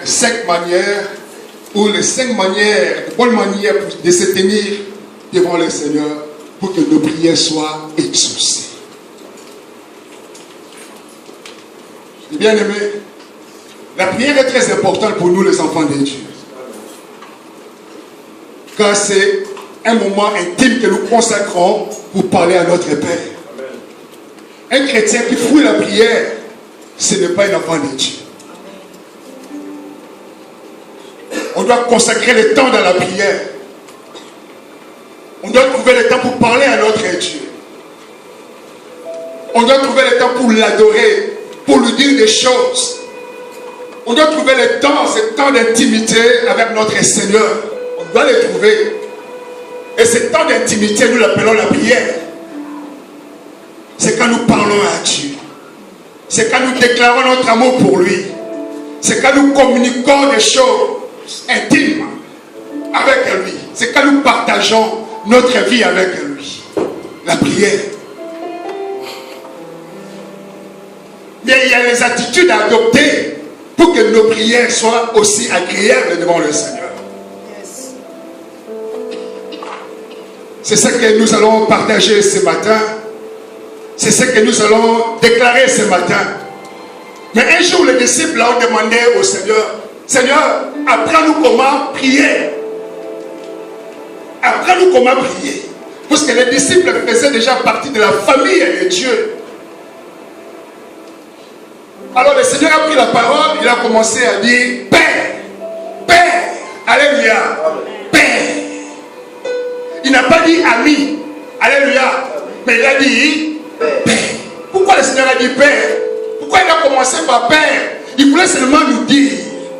5 manières, ou les 5 manières, bonnes manières de se tenir devant le Seigneur pour que nos prières soient exaucées. Bien aimé, la prière est très importante pour nous les enfants de Dieu. Car c'est un moment intime que nous consacrons pour parler à notre Père. Un chrétien qui fouille la prière, ce n'est pas un enfant de Dieu. On doit consacrer le temps dans la prière. On doit trouver le temps pour parler à notre Dieu. On doit trouver le temps pour l'adorer, pour lui dire des choses. On doit trouver le temps, ce temps d'intimité avec notre Seigneur. On doit le trouver. Et ce temps d'intimité, nous l'appelons la prière. C'est quand nous parlons à Dieu. C'est quand nous déclarons notre amour pour lui. C'est quand nous communiquons des choses intimes avec lui. C'est quand nous partageons notre vie avec lui. La prière. Mais il y a les attitudes à adopter pour que nos prières soient aussi agréables devant le Seigneur. C'est ce que nous allons partager ce matin. C'est ce que nous allons déclarer ce matin. Mais un jour, les disciples ont demandé au Seigneur, Seigneur, apprends-nous comment prier. Apprends-nous comment prier. Parce que les disciples faisaient déjà partie de la famille de Dieu. Alors le Seigneur a pris la parole, il a commencé à dire, Père, Père, alléluia, Père. Il n'a pas dit ami, alléluia, mais il a dit Père. Pourquoi le Seigneur a dit Père? Pourquoi il a commencé par Père? Il voulait seulement nous dire,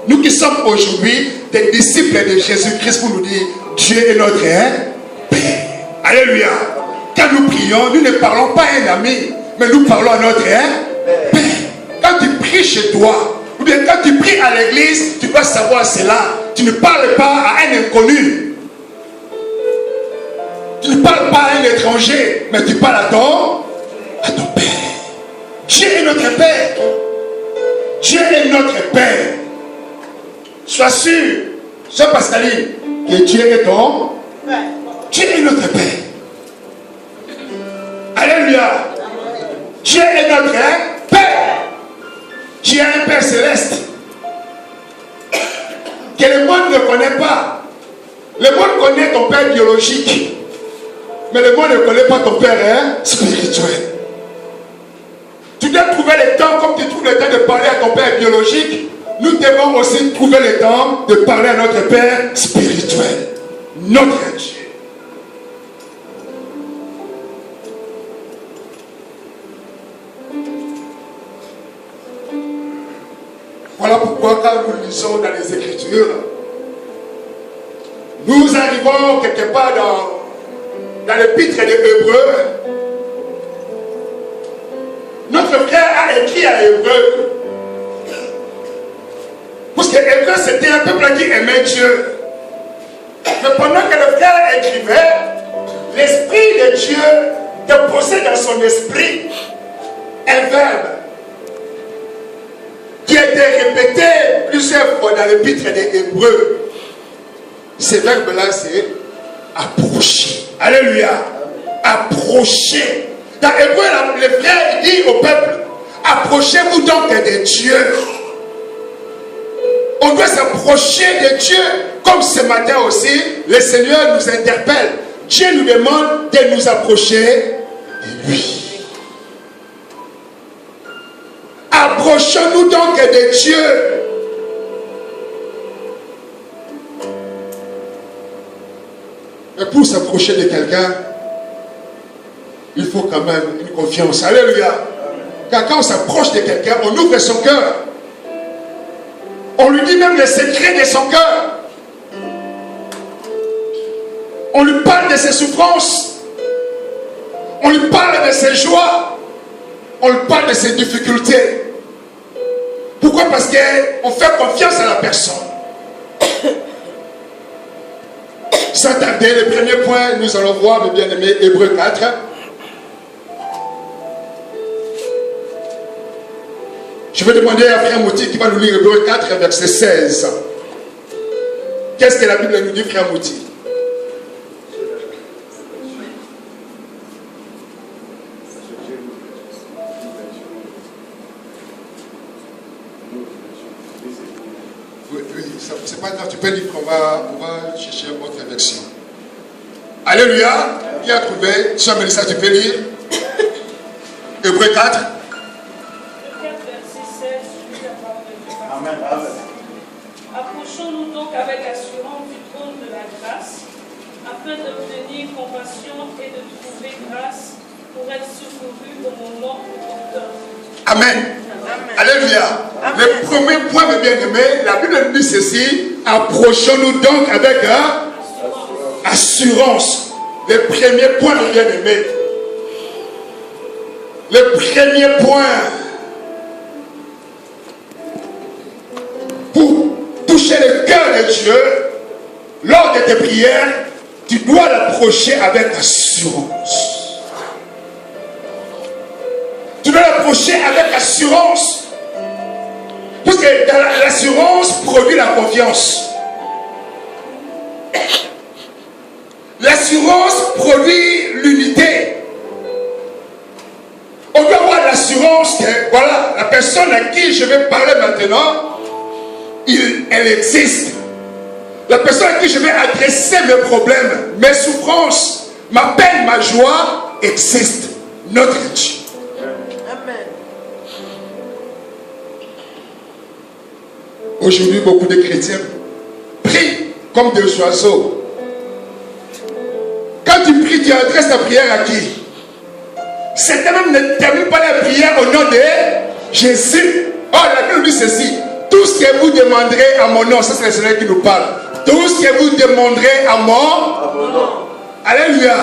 nous qui sommes aujourd'hui des disciples de Jésus-Christ, pour nous dire, Dieu est notre Père. Alléluia. Quand nous prions, nous ne parlons pas à un ami, mais nous parlons à notre Père. Quand tu pries chez toi, ou bien quand tu pries à l'église, tu dois savoir cela. Tu ne parles pas à un inconnu. Tu ne parles pas à un étranger, mais tu parles à ton Père. Dieu est notre Père. Dieu est notre Père. Sois sûr, Jean Pascaline, que Dieu est ton Père. Dieu est notre Père. Alléluia. Dieu est notre Père. Dieu est un Père céleste que le monde ne connaît pas. Le monde connaît ton Père biologique, mais le monde ne connaît pas ton Père spirituel. Tu dois trouver le temps, comme tu trouves le temps de parler à ton Père biologique, nous devons aussi trouver le temps de parler à notre Père spirituel, notre Dieu. Voilà pourquoi quand nous lisons dans les Écritures, nous arrivons quelque part dans l'épître des Hébreux. Notre frère a écrit à Hébreux. Parce que Hébreux c'était un peuple qui aimait Dieu. Mais pendant que le frère écrivait, l'Esprit de Dieu déposait dans son esprit un verbe qui a été répété plusieurs fois dans l'épître des Hébreux. Ce verbe-là, c'est approcher. Alléluia. Approcher. Dans Hébreu, le frère dit au peuple, approchez-vous donc de Dieu. On doit s'approcher de Dieu. Comme ce matin aussi, le Seigneur nous interpelle. Dieu nous demande de nous approcher de lui. Approchons-nous donc de Dieu. Mais pour s'approcher de quelqu'un, il faut quand même une confiance. Alléluia. Car quand on s'approche de quelqu'un, on ouvre son cœur. On lui dit même les secrets de son cœur. On lui parle de ses souffrances. On lui parle de ses joies. On lui parle de ses difficultés. Pourquoi? Parce qu'on fait confiance à la personne. Sans tarder, le premier point, nous allons voir, mes bien-aimés, Hébreux 4. Je vais demander à Frère Mouti qui va nous lire Hébreux 4, verset 16. Qu'est-ce que la Bible nous dit, Frère Mouti? Oui, c'est pas grave, tu peux lire, on va chercher une autre version. Alléluia. Qui a trouvé? Soeur Mélissa, tu peux lire Hébreux 4. Amen. Approchons-nous donc avec assurance du trône de la grâce, afin d'obtenir compassion et de trouver grâce pour être secouru au moment opportun. Amen. Alléluia. Amen. Le premier point, mes bien-aimés, la Bible nous dit ceci: approchons-nous donc avec assurance. Le premier point, mes bien-aimés. Le premier point. Pour toucher le cœur de Dieu, lors de tes prières, tu dois l'approcher avec assurance. Tu dois l'approcher avec assurance. Parce que l'assurance produit la confiance. L'assurance produit l'unité. On doit avoir l'assurance que, voilà, la personne à qui je vais parler maintenant, elle existe. La personne à qui je vais adresser mes problèmes, mes souffrances, ma peine, ma joie, existe. Notre Dieu. Amen. Aujourd'hui, beaucoup de chrétiens prient comme des oiseaux. Quand tu pries, tu adresses ta prière à qui? Certains même ne terminent pas la prière au nom de Jésus. Oh, la Bible dit ceci: tout ce que vous demanderez à mon nom, ça c'est le Seigneur qui nous parle. Tout ce que vous demanderez à mon nom. Alléluia.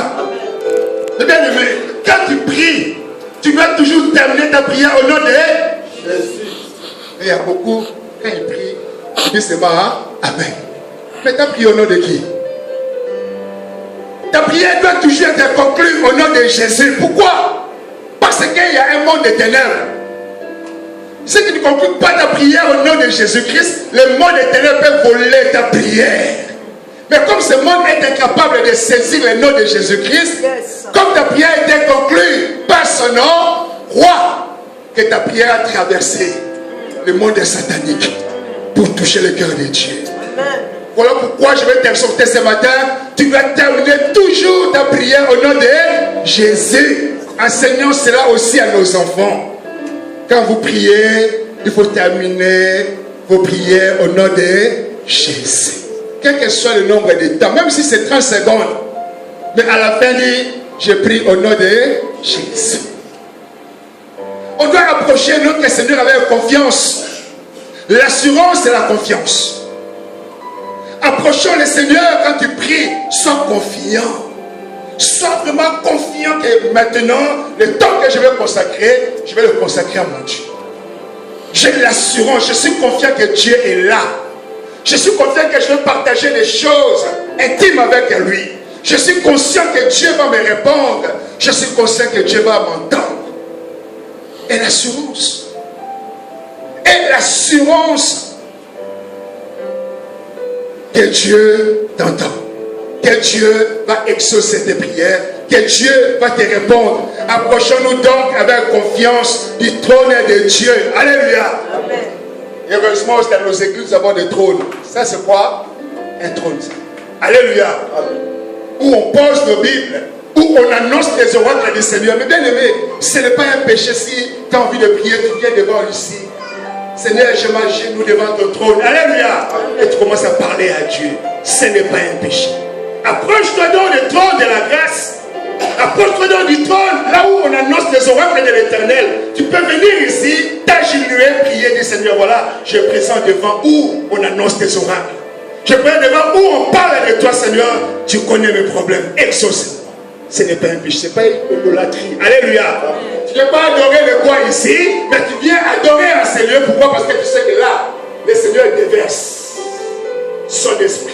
Bien-aimé, quand tu pries, tu dois toujours terminer ta prière au nom de Jésus. Et il y a beaucoup, quand ils prient, ils disent seulement Amen. Mais tu as prié au nom de qui? Ta prière doit toujours être conclue au nom de Jésus. Pourquoi? Parce qu'il y a un monde de ténèbres. Si tu ne conclus pas ta prière au nom de Jésus-Christ, le monde des ténèbres peut voler ta prière. Mais comme ce monde est incapable de saisir le nom de Jésus-Christ, comme ta prière était conclue par son nom, crois que ta prière a traversé le monde satanique pour toucher le cœur de Dieu. Amen. Voilà pourquoi je vais t'exhorter ce matin. Tu dois terminer toujours ta prière au nom de Jésus. Enseignons cela aussi à nos enfants. Quand vous priez, il faut terminer vos prières au nom de Jésus. Quel que soit le nombre de temps, même si c'est 30 secondes. Mais à la fin, dit, je prie au nom de Jésus. On doit approcher notre Seigneur avec confiance. L'assurance, c'est la confiance. Approchons le Seigneur quand tu pries, sois confiant. Sois vraiment confiant que maintenant, le temps que je vais consacrer, je vais le consacrer à mon Dieu. J'ai l'assurance, je suis confiant que Dieu est là. Je suis confiant que je vais partager des choses intimes avec lui. Je suis conscient que Dieu va me répondre. Je suis conscient que Dieu va m'entendre. Et l'assurance. Et l'assurance que Dieu t'entend. Que Dieu va exaucer tes prières. Que Dieu va te répondre. Approchons-nous donc avec confiance du trône de Dieu. Alléluia. Amen. Heureusement, dans nos églises, nous avons des trônes. Ça, c'est quoi? Un trône. Alléluia. Où on pose nos Bibles. Où on annonce les oracles du Seigneur. Mais bien aimé, ce n'est pas un péché si tu as envie de prier, tu viens devant ici. Seigneur, je m'agenouille devant ton trône. Alléluia. Et tu commences à parler à Dieu. Ce n'est pas un péché. Approche-toi donc du trône de la grâce. Approche-toi donc du trône, là où on annonce les oracles de l'Éternel. Tu peux venir ici, t'agenouiller, prier du Seigneur. Voilà, je présente devant où on annonce tes oracles. Je présente devant où on parle de toi, Seigneur. Tu connais mes problèmes. Exauce. Ce n'est pas un péché, ce n'est pas une idolâtrie. Alléluia. Tu ne peux pas adorer le roi ici, mais tu viens adorer un Seigneur. Pourquoi? Parce que tu sais que là, le Seigneur déverse son esprit.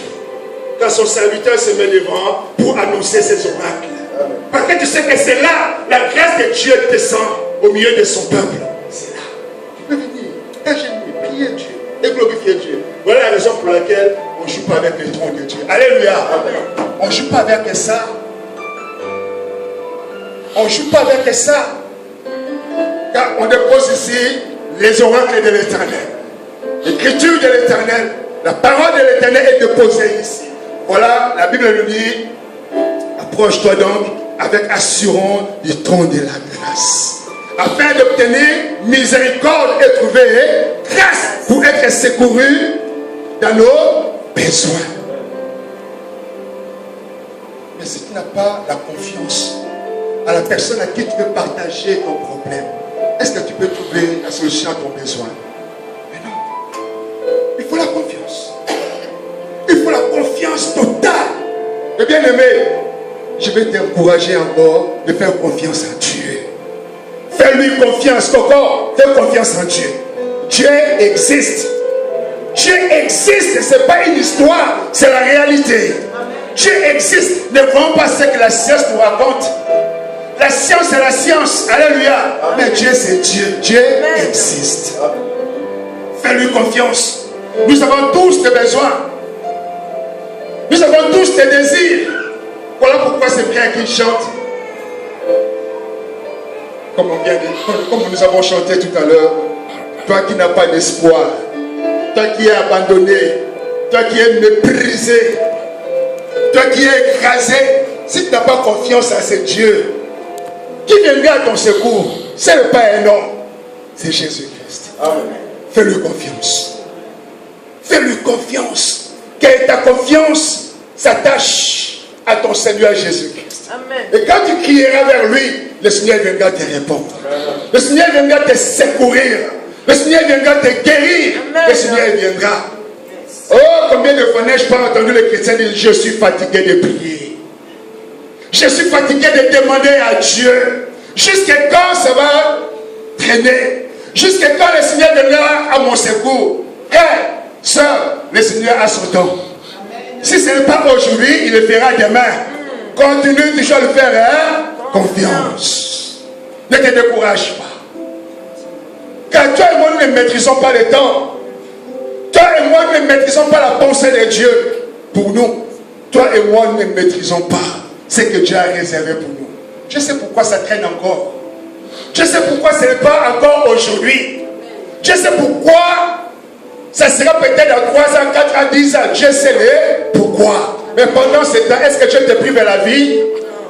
Quand son serviteur se met devant pour annoncer ses oracles. Parce que tu sais que c'est là la grâce de Dieu descend au milieu de son peuple. C'est là. Tu peux venir. de Dieu. Voilà la raison pour laquelle on ne joue pas avec le trône de Dieu. Alléluia. On ne joue pas avec ça. On ne joue pas avec ça. Car on dépose ici les oracles de l'Éternel. L'écriture de l'Éternel. La parole de l'Éternel est déposée ici. Voilà, la Bible nous dit, approche-toi donc avec assurance du trône de la grâce, afin d'obtenir miséricorde et trouver grâce pour être secouru dans nos besoins. Mais si tu n'as pas la confiance à la personne à qui tu veux partager ton problème, est-ce que tu peux trouver la solution à ton besoin? Mais non. Il faut la confiance. Il faut la confiance totale. Et bien aimé, je vais t'encourager encore de faire confiance à Dieu. Fais-lui confiance, Coco. Fais confiance en Dieu. Dieu existe. Dieu existe. Ce n'est pas une histoire, c'est la réalité. Dieu existe. Ne croyons pas ce que la science nous raconte. La science, c'est la science. Alléluia. Mais Dieu, c'est Dieu. Dieu existe. Fais-lui confiance. Nous avons tous des besoins. Nous avons tous des désirs. Voilà pourquoi c'est bien qu'ils chantent. Comme nous avons chanté tout à l'heure. Toi qui n'as pas d'espoir. Toi qui es abandonné. Toi qui es méprisé. Toi qui es écrasé. Si tu n'as pas confiance à ce Dieu qui viendra à ton secours, ce n'est pas un homme, c'est Jésus-Christ. Fais-lui confiance. Fais-lui confiance. Que ta confiance s'attache à ton Seigneur Jésus-Christ. Et quand tu crieras vers lui, le Seigneur viendra te répondre. Le Seigneur viendra te secourir. Le Seigneur viendra te guérir. Le Seigneur viendra. Oh, combien de fois n'ai-je pas entendu les chrétiens dire: je suis fatigué de prier. Je suis fatigué de demander à Dieu. Jusqu'à quand ça va traîner? Jusqu'à quand le Seigneur viendra à mon secours? Sœur, le Seigneur a son temps. Si ce n'est pas aujourd'hui, il le fera demain. Continue toujours à le faire, confiance. Ne te décourage pas. Car toi et moi, nous ne maîtrisons pas le temps. Toi et moi, nous ne maîtrisons pas la pensée de Dieu pour nous. Toi et moi, nous ne maîtrisons pas ce que Dieu a réservé pour nous. Je sais pourquoi ça traîne encore. Je sais pourquoi ce n'est pas encore aujourd'hui. Je sais pourquoi ça sera peut-être dans 3 ans, 4 ans, 10 ans. Je sais pourquoi. Mais pendant ce temps, est-ce que Dieu te prive de la vie?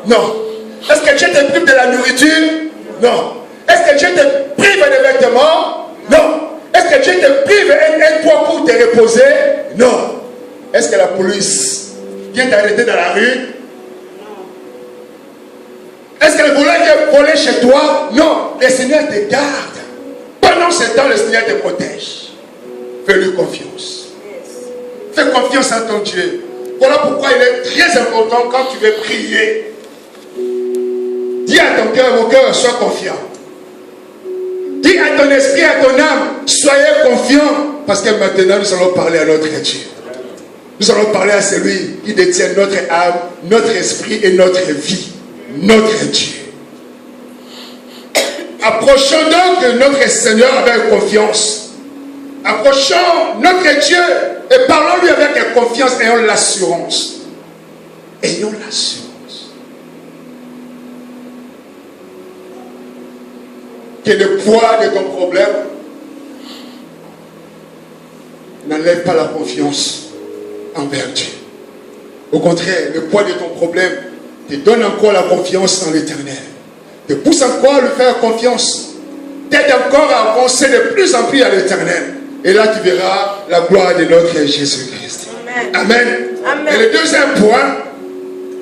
Non. Est-ce que Dieu te prive de la nourriture? Non. Est-ce que Dieu te prive de vêtements? Non. Est-ce que Dieu te prive un toit pour te reposer? Non. Est-ce que la police vient t'arrêter dans la rue? Est-ce que le voleur vient voler chez toi? Non. Le Seigneur te garde. Pendant ce temps, le Seigneur te protège. Fais-lui confiance. Fais confiance en ton Dieu. Voilà pourquoi il est très important quand tu veux prier. Dis à ton cœur, mon cœur, sois confiant. Dis à ton esprit, à ton âme, soyez confiants. Parce que maintenant, nous allons parler à notre Dieu. Nous allons parler à celui qui détient notre âme, notre esprit et notre vie. Notre Dieu. Approchons donc de notre Seigneur avec confiance. Approchons notre Dieu et parlons-lui avec confiance, ayons l'assurance. Ayons l'assurance. Que le poids de ton problème n'enlève pas la confiance envers Dieu. Au contraire, le poids de ton problème te donne encore la confiance en l'Éternel. Te pousse encore à lui faire confiance. T'aide encore à avancer de plus en plus à l'Éternel. Et là, tu verras la gloire de notre Jésus-Christ. Amen. Amen. Et le deuxième point,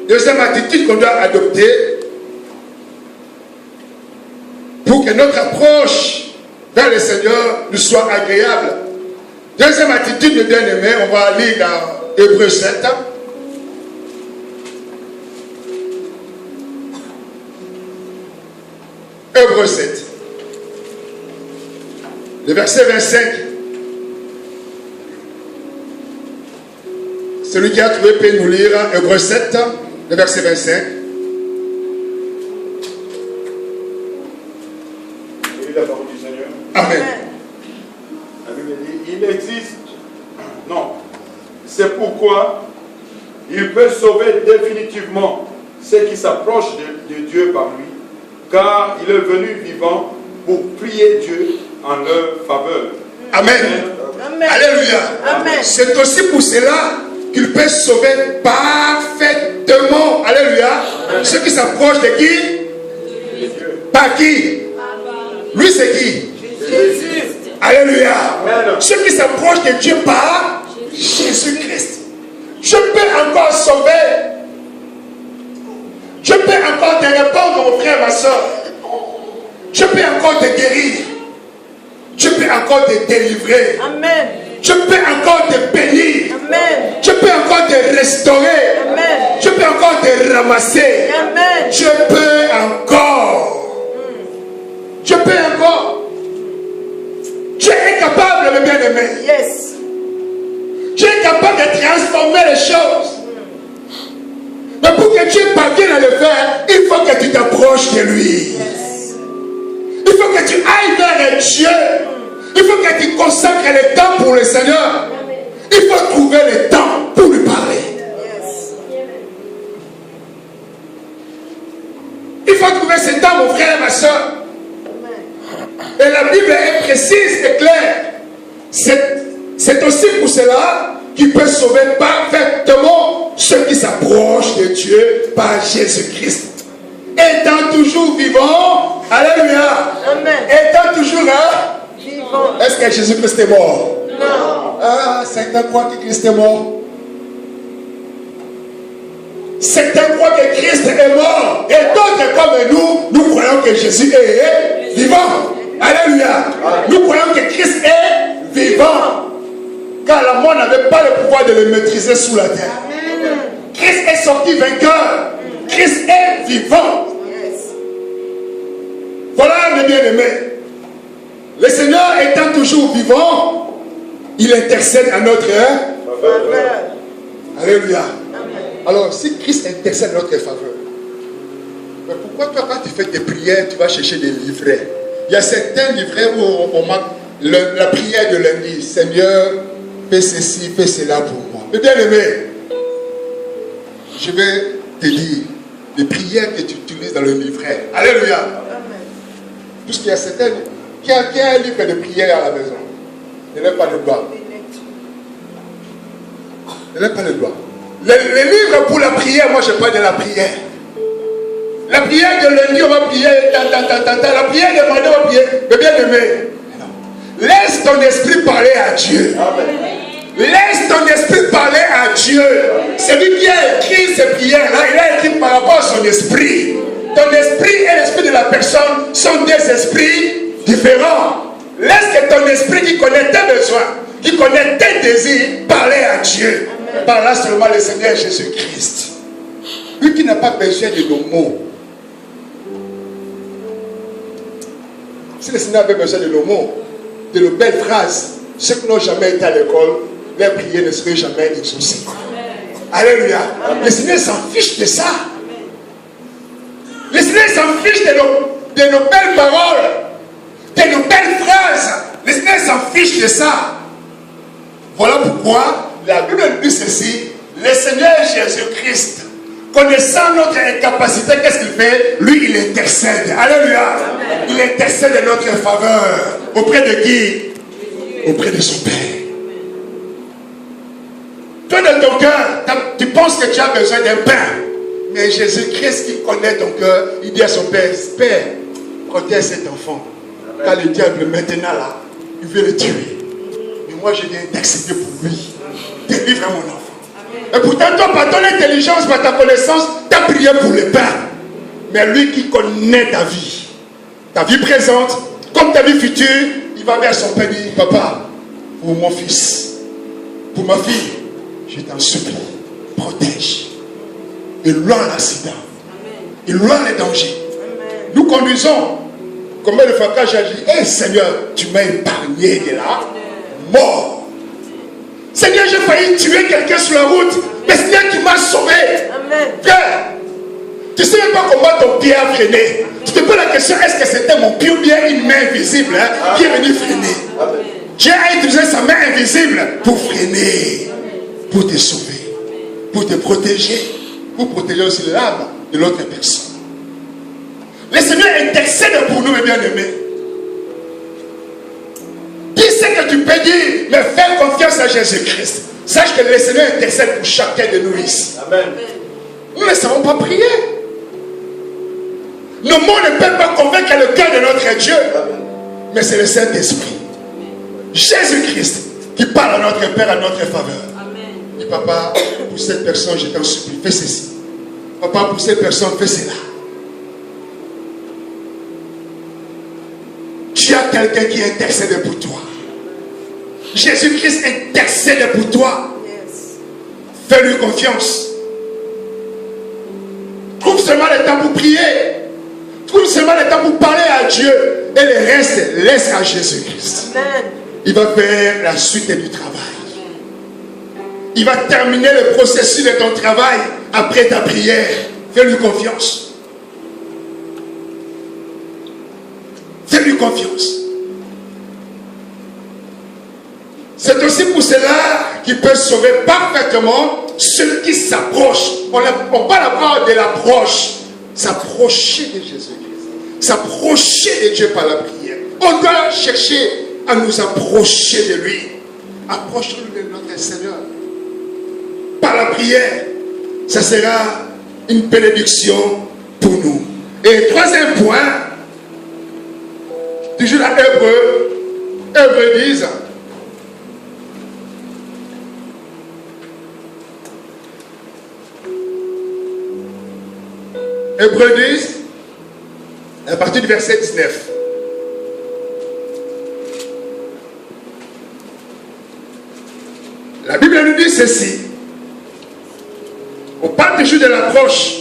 deuxième attitude qu'on doit adopter pour que notre approche vers le Seigneur nous soit agréable. Deuxième attitude de bien-aimé, on va lire dans Hébreux 7. Hébreux 7. Le verset 25. Celui qui a trouvé peut nous lire Hébreux 7, le verset 25. Et la parole du Seigneur. Amen. La Bible dit, il existe C'est pourquoi il peut sauver définitivement ceux qui s'approchent de Dieu par lui, car il est venu vivant pour prier Dieu en leur faveur. Amen. Amen. Alléluia. Amen. C'est aussi pour cela qu'il peut sauver parfaitement. Alléluia. Ceux qui s'approchent de qui? Par qui? Lui c'est qui? Jésus. Alléluia. Amen. Ceux qui s'approchent de Dieu par Jésus-Christ. Je peux encore sauver. Je peux encore te répondre, mon frère, ma soeur. Je peux encore te guérir. Je peux encore te délivrer. Amen. Je peux encore te bénir. Amen. Je peux encore te restaurer. Amen. Je peux encore te ramasser. Amen. Je peux encore. Je peux encore. Tu es capable, mes bien-aimés. Yes. Tu es capable de transformer les choses. Mais pour que tu parviennes à le faire, il faut que tu t'approches de lui. Il faut que tu ailles vers Dieu. Il faut que tu consacres le temps pour le Seigneur. Il faut trouver le temps pour lui parler. Yes. Il faut trouver ce temps, mon frère et ma soeur. Et la Bible est précise et claire. C'est aussi pour cela qu'il peut sauver parfaitement ceux qui s'approchent de Dieu par Jésus-Christ. Étant toujours vivant, alléluia. Amen. Étant toujours là, Vivant. est-ce que Jésus-Christ est mort? Non. Ah, certains croient que Christ est mort. Certains croient que Christ est mort. Et d'autres comme nous croyons que Jésus est vivant. Alléluia. Nous croyons que Christ est vivant. Car la mort n'avait pas le pouvoir de le maîtriser sous la terre. Christ est sorti vainqueur. Christ est vivant. Yes. Voilà mes bien-aimés. Le Seigneur étant toujours vivant, il intercède à notre Faveur. Alléluia. Amen. Alors, si Christ intercède à notre faveur, mais pourquoi toi, quand tu fais tes prières, tu vas chercher des livrets? Il y a certains livrets où on marque la prière de lundi. Seigneur, fais ceci, fais cela pour moi. Mais bien aimé, je vais te dire les prières que tu utilises dans le livret. Alléluia. Amen. Puisqu'il y a certains qui a un livre de prière à la maison. Ne lève pas le doigt. Ne lève pas le doigt. Les livres pour la prière, moi je parle de la prière. La prière de lundi, on va prier. La prière de mardi, on va prier. Mais bien aimé, laisse ton esprit parler à Dieu. Laisse ton esprit parler à Dieu. Celui qui a écrit ces prières-là, il a écrit par rapport à son esprit. Ton esprit et l'esprit de la personne sont des esprits différents. Laisse que ton esprit qui connaît tes besoins, qui connaît tes désirs, parler à Dieu. Par là seulement le Seigneur Jésus-Christ. Lui qui n'a pas besoin de nos mots. Si le Seigneur avait besoin de nos mots, de nos belles phrases, ceux qui n'ont jamais été à l'école, leurs prières ne seraient jamais exaucées. Alléluia. Le Seigneur s'en fiche de ça. Le Seigneur s'en fiche de nos belles paroles, de nos belles phrases. Le Seigneur s'en fiche de ça. Voilà pourquoi la Bible dit ceci. Le Seigneur Jésus-Christ, connaissant notre incapacité, qu'est-ce qu'il fait? Lui, il intercède. Alléluia. Il intercède en notre faveur. Auprès de qui? Auprès de son Père. Toi, dans ton cœur, tu penses que tu as besoin d'un pain. Mais Jésus-Christ qui connaît ton cœur, il dit à son Père, Père, protège cet enfant. Car le diable, maintenant là, il veut le tuer. Mais moi, je viens d'accepter pour lui. Délivre mon enfant. Et pourtant, toi, par ton intelligence, par ta connaissance, tu as prié pour le pain. Mais lui qui connaît ta vie présente, comme ta vie future, il va vers son père et dire, Papa, pour mon fils, pour ma fille, je t'en supplie, protège. Éloigne l'accident. Éloigne les dangers. Nous conduisons. Combien de fois quand j'ai dit, hey Seigneur, tu m'as épargné de la mort. Seigneur, j'ai failli tuer quelqu'un sur la route. Mais Seigneur, tu m'as sauvé. Frère, tu ne sais même pas comment ton pied a freiné. Tu te poses la question, est-ce que c'était mon pied ou bien une main invisible qui est venue freiner? Dieu a utilisé sa main invisible pour freiner. pour te sauver, pour te protéger, pour protéger aussi l'âme de l'autre personne. Le Seigneur intercède pour nous, mes bien-aimés. Qui sait que tu peux dire, mais fais confiance à Jésus-Christ. Sache que le Seigneur intercède pour chacun de nous ici. Amen. Nous ne savons pas prier. Nos mots ne peuvent pas convaincre le cœur de notre Dieu. Mais c'est le Saint-Esprit, Jésus-Christ, qui parle à notre Père, à notre faveur. Et papa, pour cette personne, je t'en supplie, fais ceci. Papa, pour cette personne, fais cela. Tu as quelqu'un qui intercède pour toi. Jésus-Christ intercède pour toi. Fais-lui confiance. Trouve seulement le temps pour prier. Trouve seulement le temps pour parler à Dieu. Et le reste, laisse à Jésus-Christ. Il va faire la suite du travail. Il va terminer le processus de ton travail après ta prière. Fais-lui confiance. Fais-lui confiance. C'est aussi pour cela qu'il peut sauver parfaitement ceux qui s'approchent. On parle de l'approche. S'approcher de Jésus-Christ. S'approcher de Dieu par la prière. On doit chercher à nous approcher de lui. Approchons-nous de notre Seigneur. Par la prière, ça sera une bénédiction pour nous. Et troisième point, toujours à Hébreux 10. Hébreux 10, à partir du verset 19. La Bible nous dit ceci. On parle toujours de l'approche.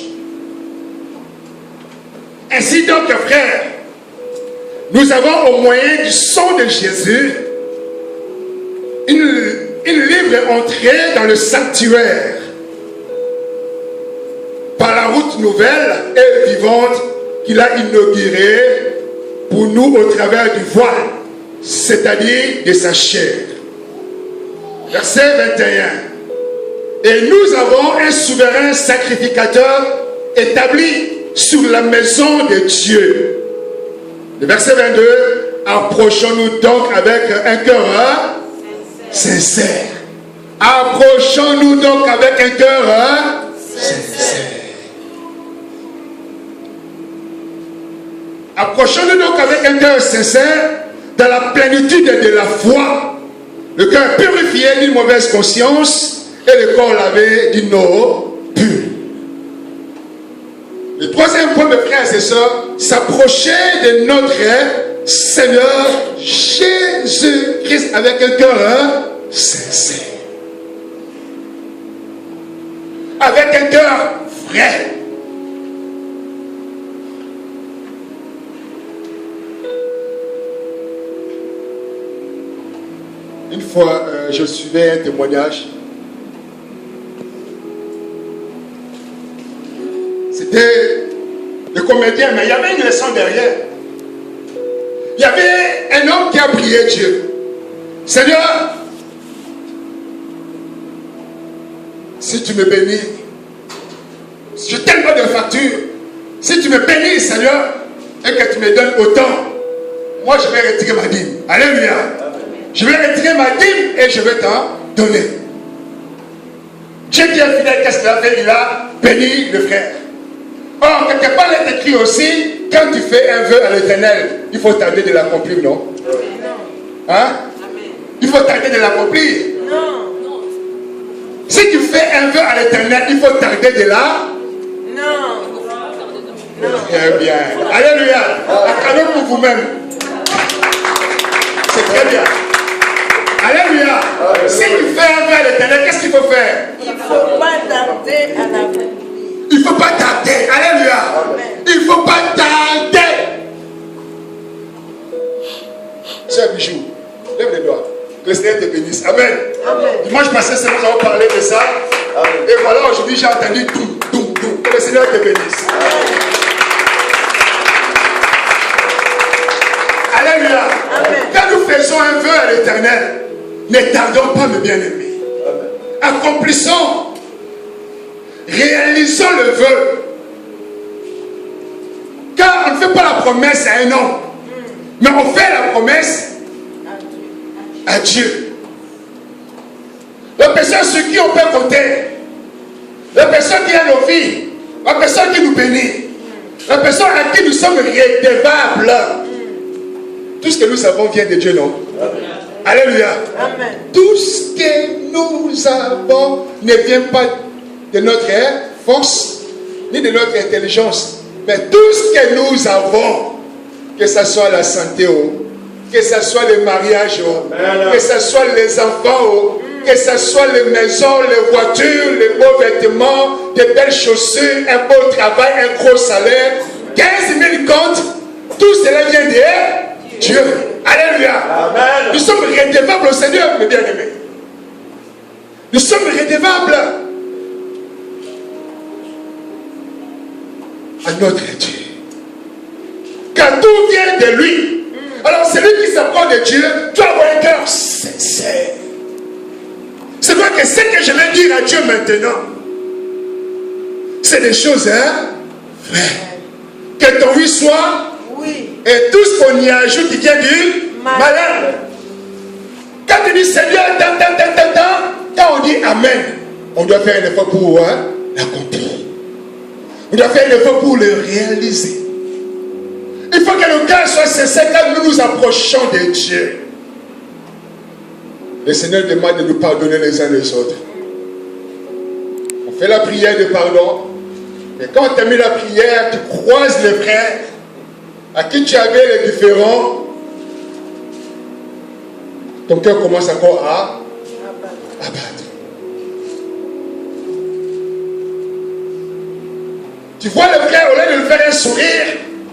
Ainsi donc, frères, nous avons au moyen du sang de Jésus une libre entrée dans le sanctuaire par la route nouvelle et vivante qu'il a inaugurée pour nous au travers du voile, c'est-à-dire de sa chair. Verset 21. Et nous avons un souverain sacrificateur établi sur la maison de Dieu. Le verset 22. Approchons-nous donc avec un cœur sincère. Approchons-nous donc avec un cœur sincère. Approchons-nous donc avec un cœur sincère dans la plénitude de la foi. Le cœur purifié d'une mauvaise conscience et le corps lavé d'une eau pure. Le troisième point, mes frères et sœurs, s'approcher de notre Seigneur Jésus-Christ avec un cœur sincère. Avec un cœur vrai. Une fois, je suivais un témoignage. C'était le comédien, mais il y avait une leçon derrière. Il y avait un homme qui a prié Dieu. Seigneur, si tu me bénis, je t'aime pas de facture. Si tu me bénis, Seigneur, et que tu me donnes autant, moi je vais retirer ma dîme. Alléluia. Je vais retirer ma dîme et je vais t'en donner. Dieu qui est fidèle, qu'est-ce qu'il a fait? Il a béni le frère. Or, quelque part, il est écrit aussi, quand tu fais un vœu à l'Éternel, il faut tarder de l'accomplir, non? Hein? Il faut tarder de l'accomplir. Non. Si tu fais un vœu à l'Éternel, il faut tarder de la... Non. Très bien. Alléluia. Acclamez pour vous-même. C'est très bien. Alléluia. Si tu fais un vœu à l'Éternel, qu'est-ce qu'il faut faire? Il ne faut pas tarder à l'accomplir. Il ne faut pas tarder. Alléluia. Il ne faut pas tarder. Sœur Bijou, lève les doigts. Que le Seigneur te bénisse. Amen. Dimanche passé, nous avons parlé de ça. Et voilà, aujourd'hui, j'ai entendu tout. Que le Seigneur te bénisse. Alléluia. Quand nous faisons un vœu à l'Éternel, ne tardons pas, mes bien-aimés. accomplissons, réalisons le vœu. Car on ne fait pas la promesse à un homme, mais on fait la promesse à Dieu. La personne sur qui on peut compter, la personne qui a nos vies, la personne qui nous bénit, la personne à qui nous sommes redevables. Tout ce que nous avons vient de Dieu, non? Alléluia. Amen. Tout ce que nous avons ne vient pas de notre force, ni de notre intelligence. Mais tout ce que nous avons, que ce soit la santé, que ce soit le mariage, que ce soit les enfants, que ce soit les maisons, les voitures, les beaux vêtements, de belles chaussures, un beau travail, un gros salaire, 15 000 comptes, tout cela vient de Dieu. Alléluia. Amen. Nous sommes redevables au Seigneur, mes bien-aimés. Nous sommes redevables à notre Dieu. Car tout vient de lui. Alors celui qui s'approche de Dieu doit avoir un cœur sincère. C'est vrai que ce que je vais dire à Dieu maintenant, c'est des choses vraies. Que ton oui soit Oui. et tout ce qu'on y ajoute qui vient du malin. Quand tu dis Seigneur, quand on dit Amen, on doit faire un effort pour l'accomplir. On doit faire un effort pour le réaliser. Il faut que le cœur soit sincère quand nous nous approchons de Dieu. Le Seigneur demande de nous pardonner les uns les autres. On fait la prière de pardon. Mais quand tu as mis la prière, tu croises les frères à qui tu avais les différents. Ton cœur commence encore à abattre. Tu vois le frère, au lieu de lui faire un sourire,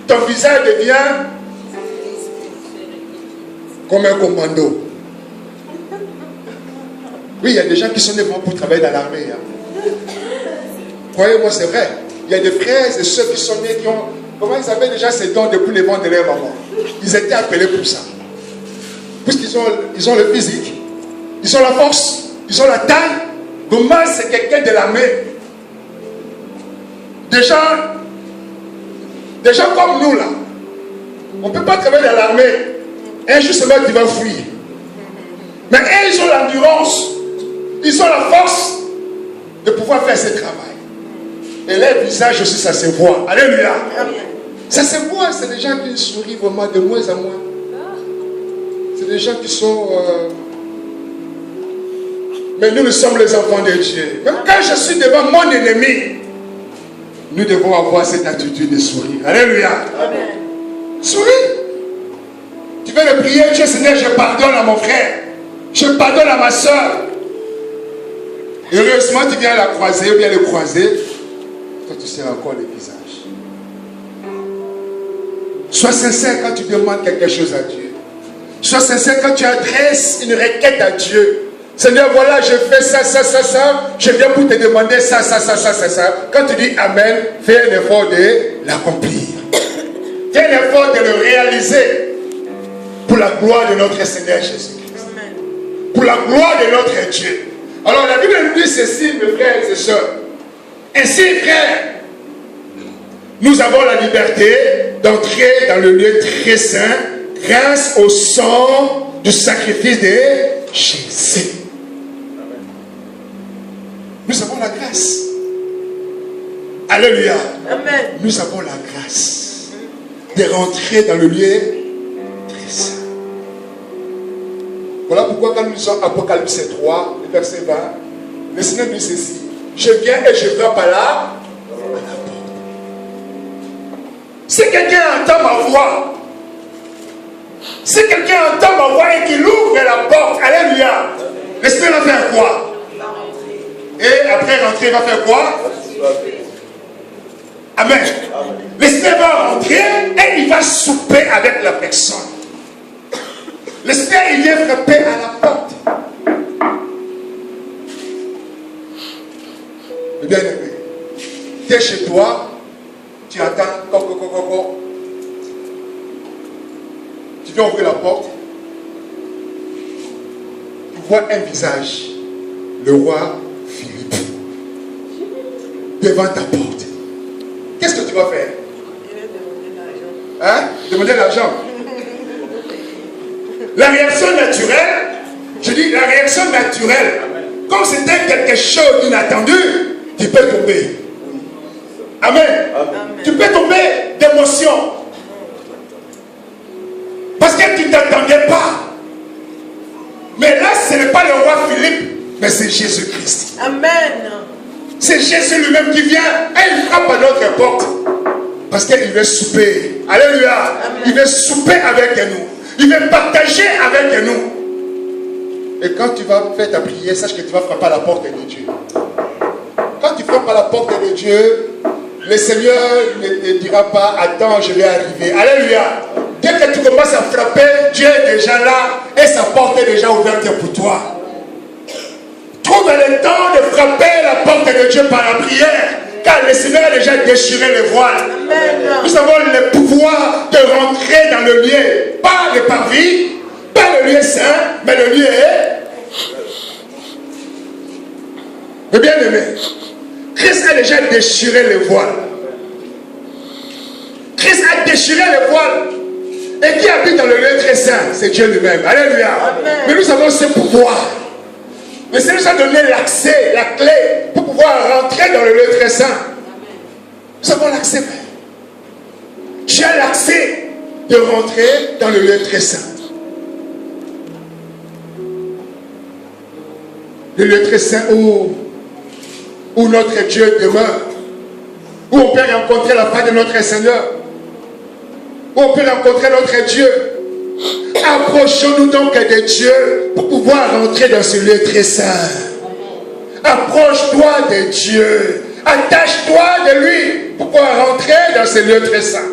ton visage devient comme un commando. Oui, il y a des gens qui sont nés pour travailler dans l'armée. Croyez-moi, c'est vrai. Il y a des frères et sœurs qui sont nés, qui ont... Comment ils avaient déjà ces dons depuis les ventres de leur maman? Ils étaient appelés pour ça. Puisqu'ils ont le physique, ils ont la force, ils ont la taille. Comment c'est quelqu'un de l'armée? Des gens comme nous là. On ne peut pas travailler dans l'armée. Un jour seulement tu vas fuir. Mais eux, ils ont l'endurance. Ils ont la force de pouvoir faire ce travail. Et leur visage aussi, ça se voit. Alléluia. Ça se voit, c'est des gens qui sourient vraiment de moins en moins. C'est des gens qui sont... Mais nous sommes les enfants de Dieu. Même quand je suis devant mon ennemi, nous devons avoir cette attitude de sourire. Alléluia. Amen. Souris. Tu veux le prier, Dieu Seigneur, je pardonne à mon frère. Je pardonne à ma soeur. Heureusement, tu viens la croiser ou bien le croiser. Toi, tu sais encore le visage. Sois sincère quand tu demandes quelque chose à Dieu. Sois sincère quand tu adresses une requête à Dieu. Seigneur, voilà, je fais ça. Je viens pour te demander ça. Quand tu dis Amen, fais un effort de l'accomplir. Fais un effort de le réaliser pour la gloire de notre Seigneur Jésus-Christ. Pour la gloire de notre Dieu. Alors la Bible nous dit ceci, mes frères et sœurs. Ainsi, frères, nous avons la liberté d'entrer dans le lieu très saint grâce au sang du sacrifice de Jésus. Nous avons la grâce. Alléluia. Amen. Nous avons la grâce de rentrer dans le lieu très saint. Voilà pourquoi quand nous lisons Apocalypse 3, le verset 20, le Seigneur dit ceci. Je viens et je frappe à la porte. Si quelqu'un entend ma voix, si quelqu'un entend ma voix et qu'il ouvre la porte, alléluia, l'Esprit va faire quoi? Et après rentrer, il va faire quoi? Amen. L'Esprit va rentrer et il va souper avec la personne. L'Esprit, il vient frapper à la porte. Bien-aimé, tu es chez toi, tu attends, tu viens ouvrir la porte, tu vois un visage, le roi Philippe devant ta porte. Qu'est-ce que tu vas faire? Hein? Demander l'argent. La réaction naturelle, je dis la réaction naturelle, comme c'était quelque chose d'inattendu, tu peux tomber. Amen. Amen. Tu peux tomber d'émotion. Parce que tu ne t'attendais pas. Mais là, ce n'est pas le roi Philippe, mais c'est Jésus-Christ. Amen. C'est Jésus lui-même qui vient et il frappe à notre porte. Parce qu'il veut souper. Alléluia. Amen. Il veut souper avec nous. Il veut partager avec nous. Et quand tu vas faire ta prière, sache que tu vas frapper à la porte de Dieu. Quand tu frappes à la porte de Dieu, le Seigneur ne te dira pas, attends, je vais arriver. Alléluia. Dès que tu commences à frapper, Dieu est déjà là et sa porte est déjà ouverte pour toi. Trouve le temps de frapper la porte de Dieu par la prière, car le Seigneur a déjà déchiré le voile. Amen. Nous avons le pouvoir de rentrer dans le lieu, pas le parvis, pas le lieu saint, mais le lieu est. Mais bien aimé, Christ a déjà déchiré le voile. Christ a déchiré le voile. Et qui habite dans le lieu très saint, c'est Dieu lui-même. Alléluia. Amen. Mais nous avons ce pouvoir. Le Seigneur nous a donné l'accès, la clé pour pouvoir rentrer dans le lieu très saint. Nous avons l'accès. Tu as l'accès de rentrer dans le lieu très saint. Le lieu très saint où notre Dieu demeure. Où on peut rencontrer la part de notre Seigneur. Où on peut rencontrer notre Dieu. Approchons-nous donc de Dieu pour pouvoir rentrer dans ce lieu très saint. Approche-toi de Dieu. Attache-toi de lui pour pouvoir rentrer dans ce lieu très saint.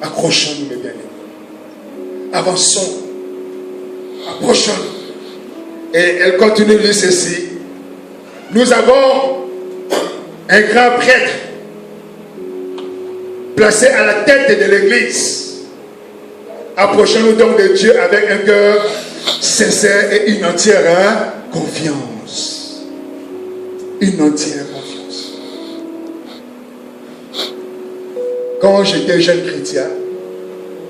Accrochons-nous, mes bien-aimés. Avançons. Approchons-nous. Et elle continue de dire ceci. Nous avons un grand prêtre placé à la tête de l'église. Approchons-nous donc de Dieu avec un cœur sincère et une entière confiance. Une entière confiance. Quand j'étais jeune chrétien,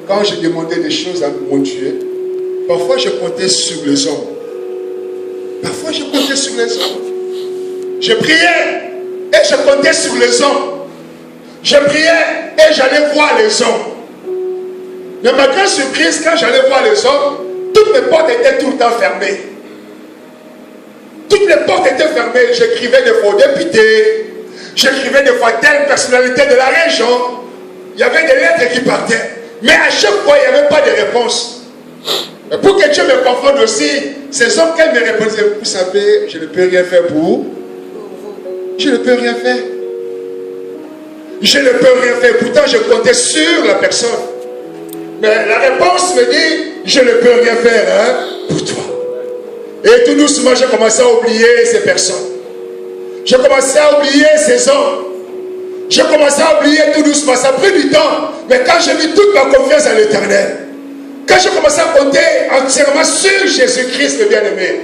quand je demandais des choses à mon Dieu, parfois je comptais sur les hommes. Parfois je comptais sur les hommes. Je priais et je comptais sur les hommes. Je priais et j'allais voir les hommes. Mais ma grande surprise, quand j'allais voir les hommes, toutes les portes étaient tout le temps fermées. Toutes les portes étaient fermées. J'écrivais des fois aux députés, j'écrivais des fois telle personnalité de la région. Il y avait des lettres qui partaient. Mais à chaque fois, il n'y avait pas de réponse. Mais pour que Dieu me confonde aussi, ces hommes, qu'elles me répondaient, vous savez, je ne peux rien faire pour vous. Je ne peux rien faire. Je ne peux rien faire. Pourtant, je comptais sur la personne. Mais la réponse me dit, je ne peux rien faire pour toi. Et tout doucement, j'ai commencé à oublier ces personnes. J'ai commencé à oublier ces hommes. J'ai commencé à oublier tout doucement. Ça a pris du temps. Mais quand j'ai mis toute ma confiance à l'Éternel, quand j'ai commencé à compter entièrement sur Jésus-Christ, le bien-aimé,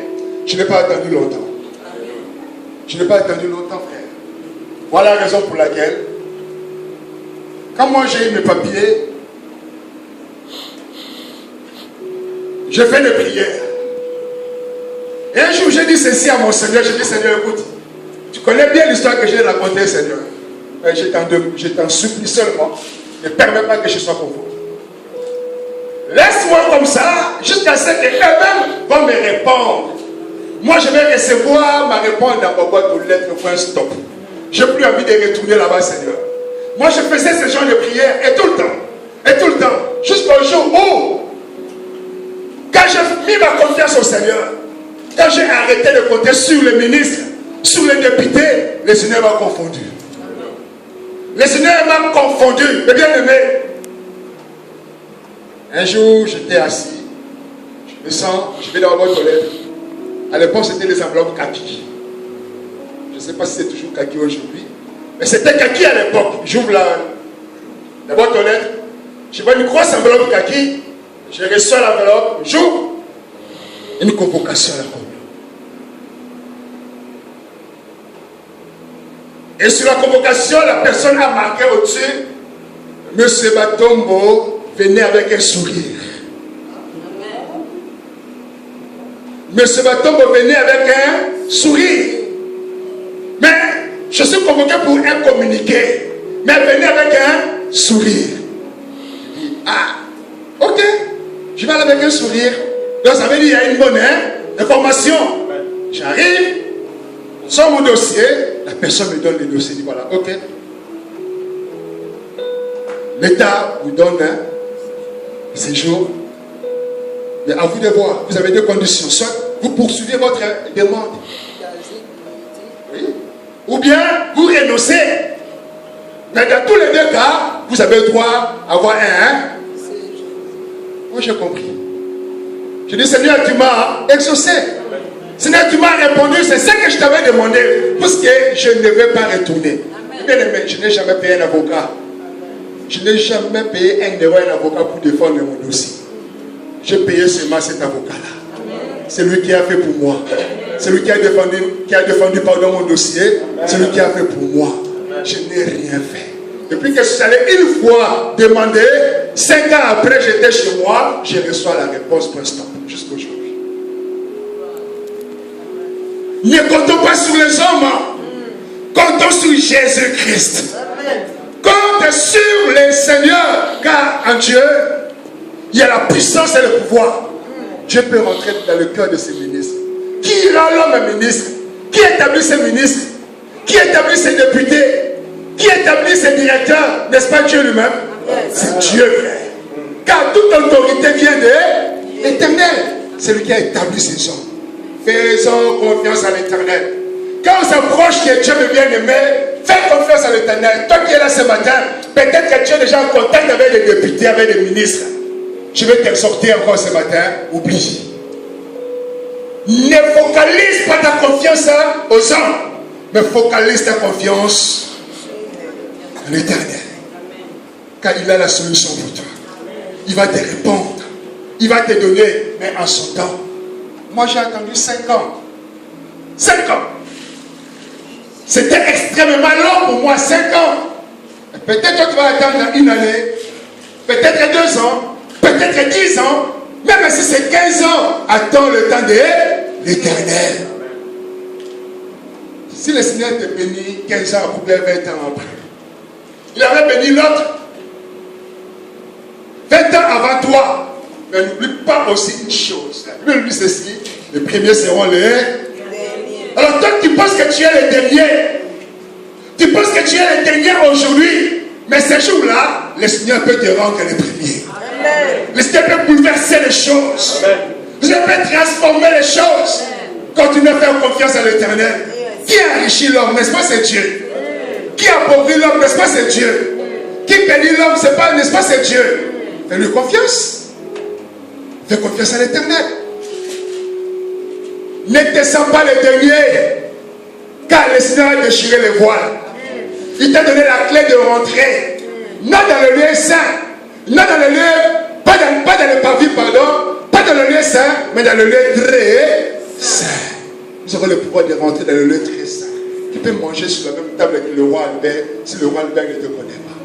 je n'ai pas attendu longtemps. Je n'ai pas attendu longtemps, frère. Voilà la raison pour laquelle, quand moi j'ai eu mes papiers, je fais des prières. Et un jour, j'ai dit ceci à mon Seigneur. J'ai dit, Seigneur, écoute, tu connais bien l'histoire que j'ai racontée, Seigneur. Mais je t'en supplie seulement, ne permets pas que je sois confondu. Laisse-moi comme ça, jusqu'à ce qu'eux-mêmes vont me répondre. Moi, je vais recevoir ma réponse dans ma boîte aux lettres, point stop. Je n'ai plus envie de retourner là-bas, Seigneur. Moi, je faisais ce genre de prière, et tout le temps, jusqu'au jour où, quand j'ai mis ma confiance au Seigneur, quand j'ai arrêté de compter sur les ministres, sur les députés, le Seigneur m'a confondu. Le Seigneur m'a confondu. Mais bien aimé, un jour, j'étais assis, je me sens, je vais dans la boîte aux lettres. À l'époque, c'était les enveloppes kaki. Je ne sais pas si c'est toujours kaki aujourd'hui, mais c'était kaki à l'époque. J'ouvre la boîte aux lettres, je vois une grosse enveloppe kaki, je reçois l'enveloppe, j'ouvre une convocation à la communion. Et sur la convocation, la personne a marqué au-dessus, Monsieur Batombo venait avec un sourire. Monsieur Batombo venait avec un sourire. Mais je suis convoqué pour un communiqué. Mais venez avec un sourire. Ah, ok. Je vais aller avec un sourire. Donc ça veut dire qu'il y a une bonne information. J'arrive, sans mon dossier, la personne me donne le dossier. Dit voilà, ok. L'État vous donne un séjour. Mais à vous de voir, vous avez deux conditions. Soit vous poursuivez votre demande. Oui. Ou bien vous renoncez. Mais dans tous les deux cas, vous avez le droit d'avoir un. Moi j'ai compris. Je dis Seigneur, tu m'as exaucé. Seigneur, tu m'as répondu, c'est ce que je t'avais demandé. Parce que je ne vais pas retourner. Bien aimé, je n'ai jamais payé un avocat. Je n'ai jamais payé un euro à un avocat pour défendre mon dossier. J'ai payé seulement cet avocat-là. C'est lui qui a fait pour moi. C'est lui qui a défendu pardon, mon dossier. C'est lui qui a fait pour moi. Je n'ai rien fait. Depuis que je suis allé une fois demander, 5 ans après, j'étais chez moi, je reçois la réponse pour stop, jusqu'aujourd'hui. Ne comptons pas sur les hommes, comptons sur Jésus-Christ. Compte sur le Seigneur, car en Dieu, il y a la puissance et le pouvoir. Dieu peut rentrer dans le cœur de ses ministres. Qui rend l'homme ministre? Qui établit ses ministres? Qui établit ses députés? Qui établit ses directeurs? N'est-ce pas Dieu lui-même? C'est Dieu, frère. Car toute autorité vient de l'Éternel. C'est lui qui a établi ces hommes. Faisons confiance à l'Éternel. Quand on s'approche de Dieu, le bien-aimé, fais confiance à l'Éternel. Toi qui es là ce matin, peut-être que tu es déjà en contact avec des députés, avec des ministres. Je vais t'exhorter encore ce matin, oublie. Ne focalise pas ta confiance aux hommes, mais focalise ta confiance à l'Éternel. Car il a la solution pour toi. Il va te répondre. Il va te donner, mais en son temps. Moi j'ai attendu 5 ans. 5 ans. C'était extrêmement long pour moi, 5 ans. Peut-être que tu vas attendre 1 année, peut-être 2 ans, peut-être 10 ans, même si c'est 15 ans, attends le temps de l'Éternel. Si le Seigneur te bénit 15 ans ou bien 20 ans après, il avait béni l'autre 20 ans avant toi. Mais n'oublie pas aussi une chose. La Bible dit ceci, les premiers seront les derniers. Alors toi tu penses que tu es le dernier. Tu penses que tu es le dernier aujourd'hui. Mais ce jour-là, le Seigneur peut te rendre le premier. Le Seigneur peut bouleverser les choses. Le Seigneur peut transformer les choses. Continue à faire confiance à l'Éternel. Qui enrichit l'homme, n'est-ce pas, c'est Dieu. Qui appauvrit l'homme, n'est-ce pas, c'est Dieu. Qui bénit l'homme, c'est pas, n'est-ce pas, c'est Dieu. Fais-lui confiance. Fais confiance à l'Éternel. Ne te sens pas le dernier. Car le Seigneur a déchiré les voiles. Il t'a donné la clé de rentrer. Non dans le lieu saint. Non dans le lieu, pas dans le pavé, pardon. Pas dans le lieu saint, mais dans le lieu très saint. Nous aurons le pouvoir de rentrer dans le lieu très saint. Tu peux manger sur la même table que le roi Albert, si le roi Albert ne te connaît pas.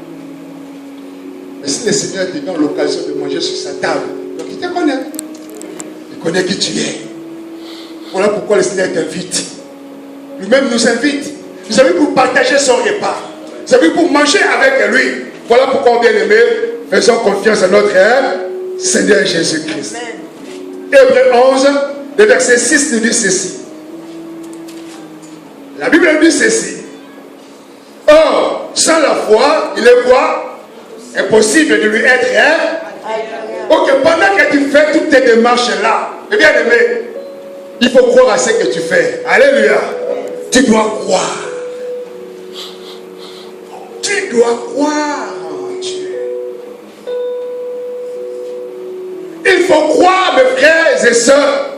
Mais si le Seigneur te donne l'occasion de manger sur sa table, donc il te connaît. Il connaît qui tu es. Voilà pourquoi le Seigneur t'invite. Lui-même nous invite. Vous avez pour partager son repas. Vous avez pour manger avec lui. Voilà pourquoi, bien aimé, faisons confiance à notre Seigneur Jésus-Christ. Hébreux 11, le verset 6 nous dit ceci. La Bible dit ceci. Or, sans la foi, il est quoi? Impossible de lui être Ok, pendant que tu fais toutes tes démarches là, bien aimé, il faut croire à ce que tu fais. Alléluia. Tu dois croire. Tu dois croire en Dieu. Il faut croire, mes frères et sœurs,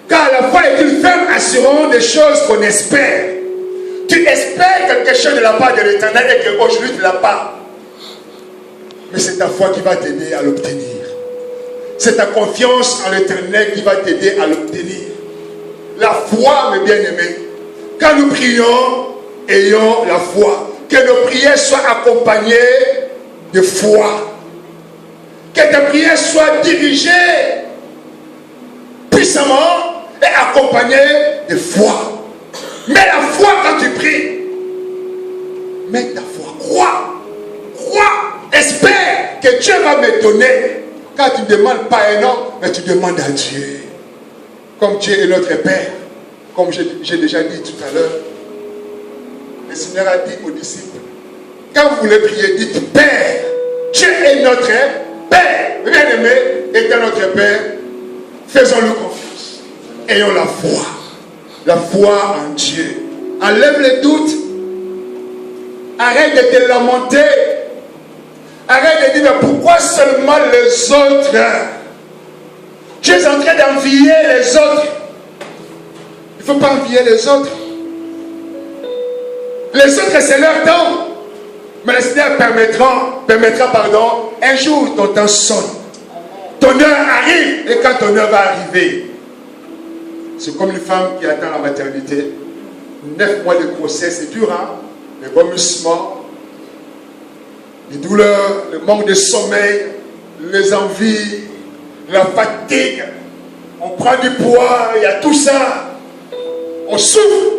car la foi est une ferme assurance des choses qu'on espère. Tu espères quelque chose de la part de l'Éternel et qu'aujourd'hui tu ne l'as pas. Mais c'est ta foi qui va t'aider à l'obtenir. C'est ta confiance en l'Éternel qui va t'aider à l'obtenir. La foi, mes bien-aimés, quand nous prions, ayons la foi. Que nos prières soient accompagnées de foi. Que tes prières soient dirigées puissamment et accompagnées de foi. Mets la foi quand tu pries. Mets ta foi. Crois. Crois. Espère que Dieu va me donner. Quand tu ne demandes pas un homme, mais tu demandes à Dieu. Comme Dieu est notre Père. Comme j'ai déjà dit tout à l'heure. Le Seigneur a dit aux disciples, quand vous voulez prier, dites Père. Dieu est notre Père. Bien-aimé, étant notre Père, faisons-lui confiance. Ayons la foi. La foi en Dieu. Enlève les doutes. Arrête de te lamenter. Arrête de dire, mais pourquoi seulement les autres? Tu es en train d'envier les autres. Il ne faut pas envier les autres. Les autres, c'est leur temps. Mais le Seigneur permettra, un jour ton temps sonne. Ton heure arrive. Et quand ton heure va arriver, c'est comme une femme qui attend la maternité. 9 mois de grossesse, c'est dur, hein? Les vomissements, les douleurs, le manque de sommeil, les envies, la fatigue. On prend du poids, il y a tout ça. On souffre.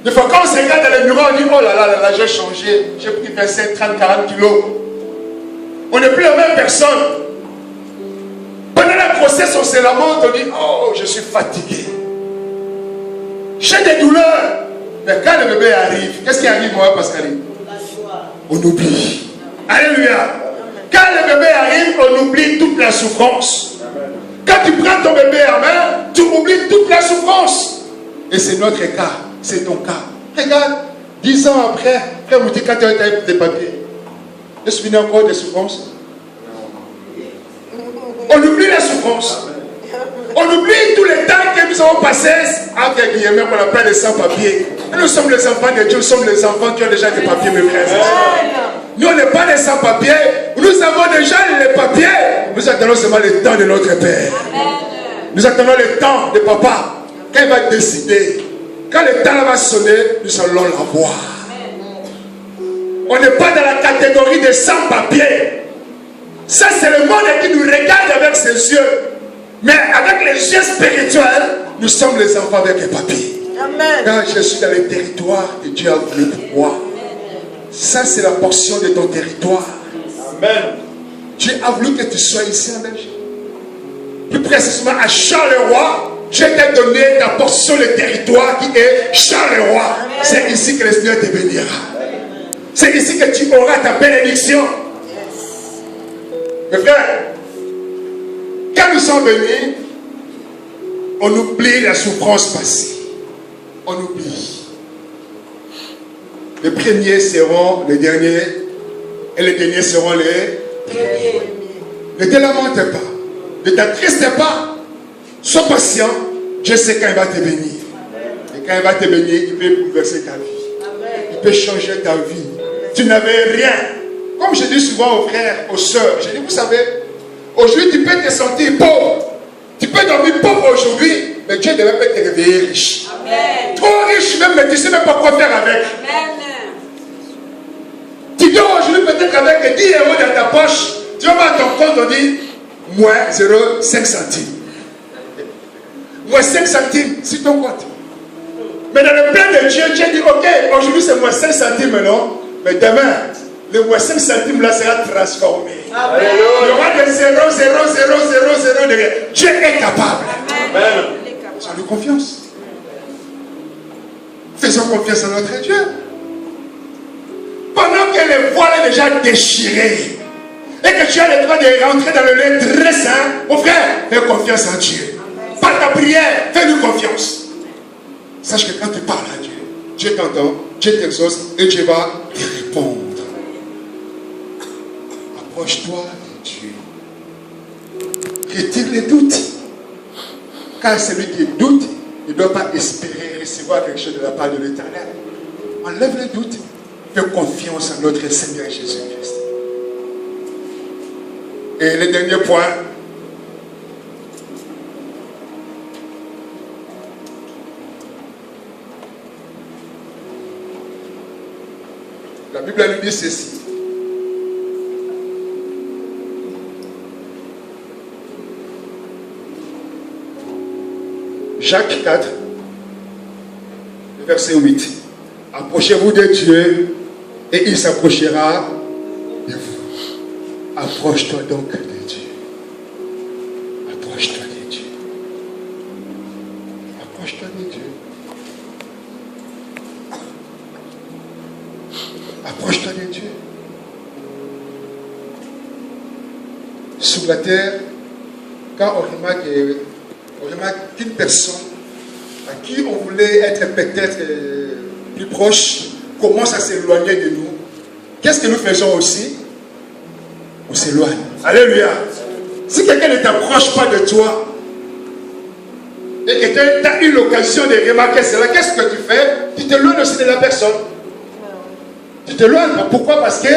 Des fois, quand on se regarde dans le miroir, on dit, oh là là, j'ai changé. J'ai pris 25, 30, 40 kilos. On n'est plus la même personne. Pendant la grossesse, on se lamente, on dit, oh, je suis fatigué. J'ai des douleurs. Mais quand le bébé arrive, qu'est-ce qui arrive, moi, Pascaline? On oublie. Alléluia. Quand le bébé arrive, on oublie toute la souffrance. Quand tu prends ton bébé en main, tu oublies toute la souffrance. Et c'est notre cas. C'est ton cas. Regarde, 10 ans après, frère Mouti, quand tu as eu des papiers, je suis venu encore des souffrances. On oublie la souffrance. On oublie tous les temps que nous avons passés entre guillemets qu'on appelle les sans-papiers. Nous sommes les enfants de Dieu, nous sommes les enfants qui ont déjà des papiers, mes frères. Nous, on n'est pas les sans-papiers, nous avons déjà les papiers. Nous attendons seulement le temps de notre Père. Nous attendons le temps de Papa. Quand il va décider, quand le temps va sonner, nous allons la voir. On n'est pas dans la catégorie des sans-papiers. Ça, c'est le monde qui nous regarde avec ses yeux. Mais avec les yeux spirituels, nous sommes les enfants avec les papiers. Amen. Quand je suis dans les territoires que Dieu a voulu pour moi, ça c'est la portion de ton territoire. Amen. Dieu a voulu que tu sois ici en Belgique. Plus précisément à Charleroi, Dieu t'a donné ta portion de territoire qui est Charleroi. C'est ici que le Seigneur te bénira. C'est ici que tu auras ta bénédiction. Mes frères, quand nous sommes venus, on oublie la souffrance passée. On oublie. Les premiers seront les derniers et les derniers seront les premiers. Ne te lamente pas. Ne t'attriste pas. Sois patient. Dieu sait quand il va te bénir. Et quand il va te bénir, il peut bouleverser ta vie. Il peut changer ta vie. Tu n'avais rien. Comme je dis souvent aux frères, aux sœurs, je dis, vous savez, aujourd'hui tu peux te sentir pauvre. Tu peux dormir pauvre aujourd'hui, mais Dieu ne va pas te réveiller riche. Amen. Trop riche même, mais tu ne sais même pas quoi faire avec. Amen. Tu dors aujourd'hui peut-être avec 10 € dans ta poche. Tu vas voir ton compte, on dit, moins 0,5 centimes. Moins 5 centimes sur ton compte. Mais dans le plan de Dieu, Dieu dit, ok, aujourd'hui c'est moins 5 centimes, non? Mais demain, le moins 5 centimes là sera transformé. Amen. Il y aura des 0, 0, 0, 0, 0 derrière. Dieu est capable. Amen. Faisons-lui confiance. Faisons confiance à notre Dieu. Pendant que les voiles est déjà déchirées et que tu as le droit de rentrer dans le lait très sain, mon frère, fais confiance en Dieu. Par ta prière, fais-lui confiance. Sache que quand tu parles à Dieu, Dieu t'entend, Dieu t'exauce et Dieu va te répondre. Approche-toi de Dieu. Retire les doutes. Car celui qui doute, il ne doit pas espérer recevoir quelque chose de la part de l'Éternel. Enlève les doutes. Fais confiance à notre Seigneur Jésus-Christ. Et le dernier point. La Bible nous dit ceci. Jacques 4, verset 8. Approchez-vous de Dieu et il s'approchera de vous. Approche-toi donc de Dieu. Approche-toi de Dieu. Approche-toi de Dieu. Approche-toi de Dieu. Sur la terre, quand on remarque qu'une personne à qui on voulait être peut-être plus proche commence à s'éloigner de nous, qu'est-ce que nous faisons aussi? On s'éloigne. Alléluia. Si quelqu'un ne t'approche pas de toi et que tu as eu l'occasion de remarquer cela, qu'est-ce que tu fais? Tu t'éloignes aussi de la personne. Tu t'éloignes. Pourquoi? Parce que